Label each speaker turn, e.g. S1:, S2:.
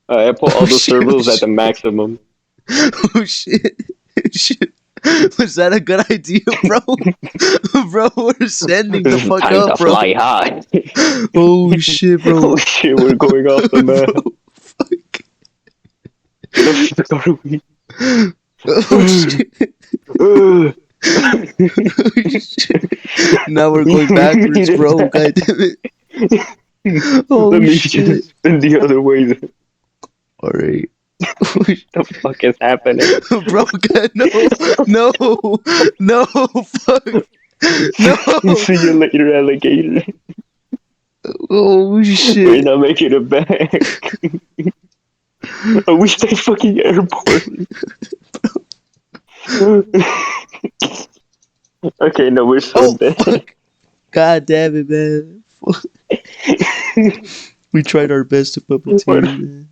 S1: I put all
S2: Oh
S1: the
S2: shit! Oh
S1: servos at the
S2: shit!
S1: maximum.
S2: Oh shit! Shit! Was that a good idea, bro? Bro, we're sending the
S1: It's
S2: fuck
S1: time
S2: up,
S1: to
S2: bro.
S1: fly high.
S2: Oh shit,
S1: Oh
S2: bro.
S1: shit, we're going off the
S2: Bro,
S1: map.
S2: fuck.
S1: Where the fuck are we?
S2: Oh shit.
S1: Uh,
S2: Oh shit. Now we're
S1: we
S2: going
S1: need
S2: backwards,
S1: it
S2: bro.
S1: back.
S2: God damn it.
S1: Let
S2: Oh
S1: me
S2: shit.
S1: just spin the other way. Then.
S2: Alright.
S1: The fuck is happening?
S2: Bro, God, no. No. No. Fuck. No.
S1: See you later, alligator.
S2: Oh
S1: We're
S2: shit.
S1: not making it back. I wish that fucking airport. Okay, no, we're so
S2: Oh
S1: dead.
S2: fuck. God damn it, man. Fuck. We tried our best to puppeteer, man.